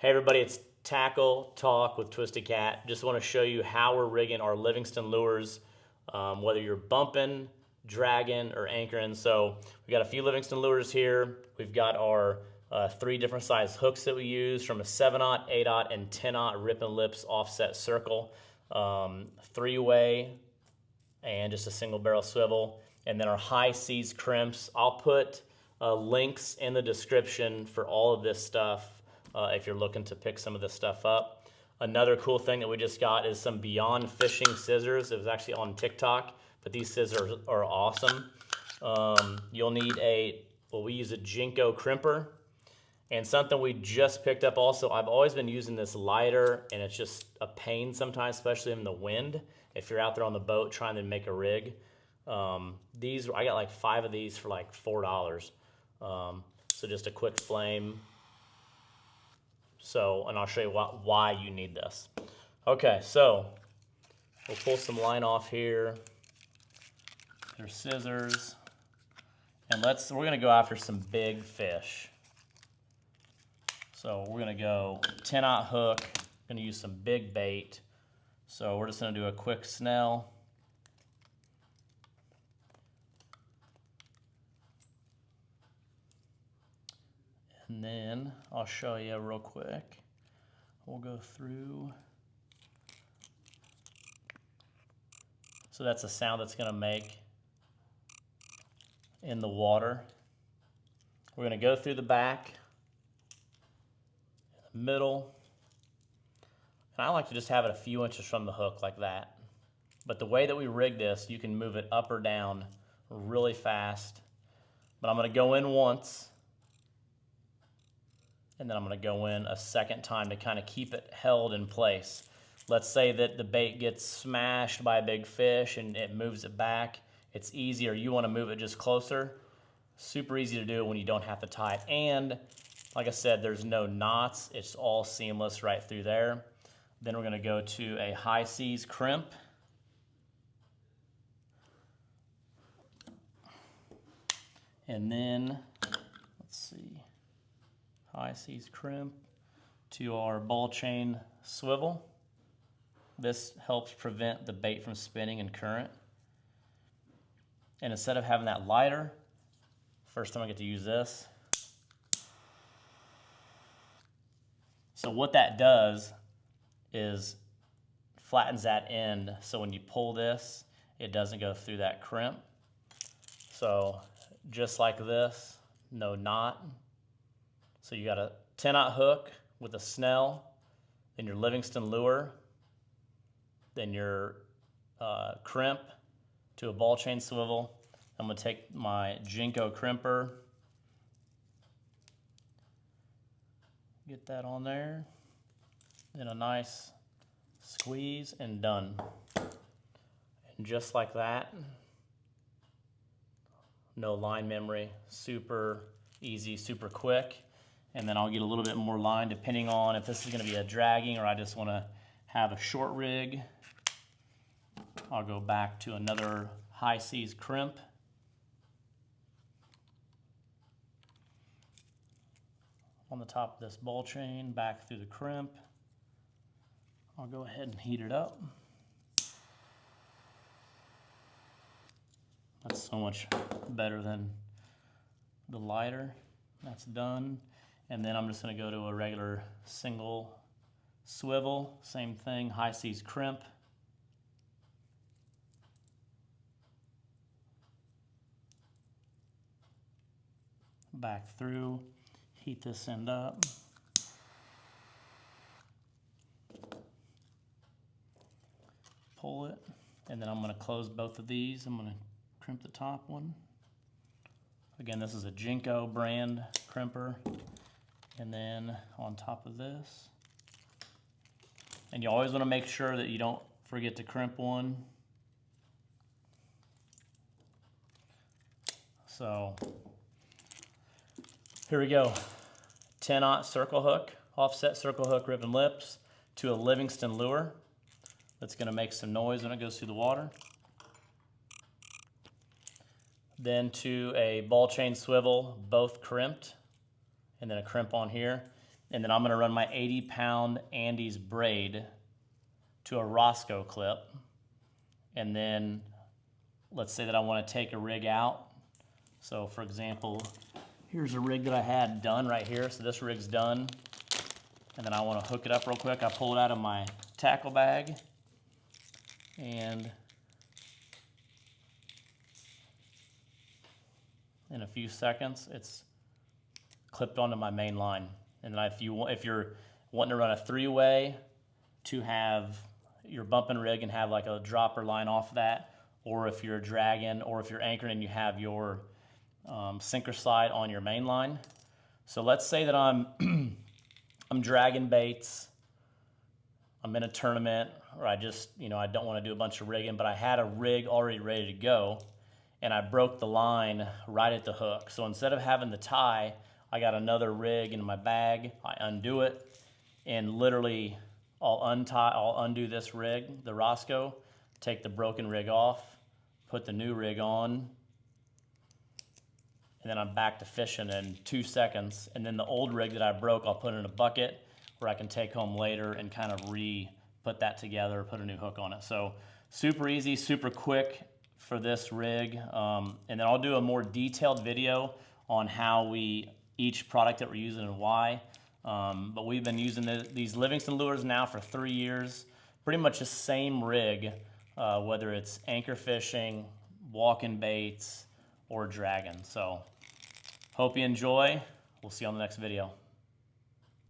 Hey everybody, it's Tackle Talk with Twisted Cat. Just want to show you how we're rigging our Livingston lures, whether you're bumping, dragging, or anchoring. So we got a few Livingston lures here. We've got our 3 different size hooks that we use, from a 7/0, 8/0, and 10/0 rip and lips offset circle, 3-way, and just a single barrel swivel. And then our high seas crimps. I'll put links in the description for all of this stuff if you're looking to pick some of this stuff up. Another cool thing that we just got is some Beyond Fishing scissors. It was actually on TikTok, but these scissors are awesome. You'll need we use a Jinko crimper. And something we just picked up also, I've always been using this lighter, and it's just a pain sometimes, especially in the wind, if you're out there on the boat trying to make a rig. I got like 5 of these for like $4. So just a quick flame. And I'll show you why you need this. Okay, so we'll pull some line off here. There's scissors. And we're gonna go after some big fish. So we're gonna go 10/0 hook, gonna use some big bait. So we're just gonna do a quick snell. And then I'll show you real quick. We'll go through. So that's the sound that's gonna make in the water. We're gonna go through the back, the middle, and I like to just have it a few inches from the hook like that. But the way that we rig this, you can move it up or down really fast. But I'm gonna go in once, and then I'm gonna go in a second time to kind of keep it held in place. Let's say that the bait gets smashed by a big fish and it moves it back. It's easier. You wanna move it just closer. Super easy to do when you don't have to tie it. And like I said, there's no knots. It's all seamless right through there. Then we're gonna go to a high seas crimp. And then, let's see, high seas crimp to our ball chain swivel. This helps prevent the bait from spinning in current. And instead of having that lighter, first time I get to use this. So what that does is flattens that end, so when you pull this, it doesn't go through that crimp. So just like this, no knot. So you got a 10/0 hook with a snell, then your Livingston lure, then your crimp to a ball chain swivel. I'm gonna take my Jinko crimper, get that on there, then a nice squeeze, and done. And just like that, no line memory, super easy, super quick. And then I'll get a little bit more line depending on if this is gonna be a dragging or I just wanna have a short rig. I'll go back to another high seas crimp. On the top of this ball chain, back through the crimp. I'll go ahead and heat it up. That's so much better than the lighter. That's done. And then I'm just gonna go to a regular single swivel, same thing, high seas crimp. Back through, heat this end up. Pull it, and then I'm gonna close both of these. I'm gonna crimp the top one. Again, this is a Jinko brand crimper. And then on top of this, and you always wanna make sure that you don't forget to crimp one. So here we go. 10/0 circle hook, offset circle hook, rib and lips to a Livingston lure. That's gonna make some noise when it goes through the water. Then to a ball chain swivel, both crimped, and then a crimp on here. and then I'm going to run my 80-pound Andes braid to a Roscoe clip. And then let's say that I want to take a rig out. So for example, here's a rig that I had done right here. So this rig's done. And then I want to hook it up real quick. I pull it out of my tackle bag. And in a few seconds, it's clipped onto my main line. And then if you're wanting to run a 3-way to have your bumping rig and have like a dropper line off that, or if you're dragging, or if you're anchoring and you have your sinker slide on your main line. So let's say that I'm I'm dragging baits, I'm in a tournament, or I just, I don't want to do a bunch of rigging, but I had a rig already ready to go, and I broke the line right at the hook. So instead of having the tie, I got another rig in my bag, I undo it, and literally I'll undo this rig, the Roscoe, take the broken rig off, put the new rig on, and then I'm back to fishing in 2 seconds. And then the old rig that I broke, I'll put in a bucket where I can take home later and kind of put that together, put a new hook on it. So super easy, super quick for this rig. And then I'll do a more detailed video on how each product that we're using and why. But we've been using these Livingston lures now for 3 years. Pretty much the same rig, whether it's anchor fishing, walking baits, or dragging. So hope you enjoy. We'll see you on the next video.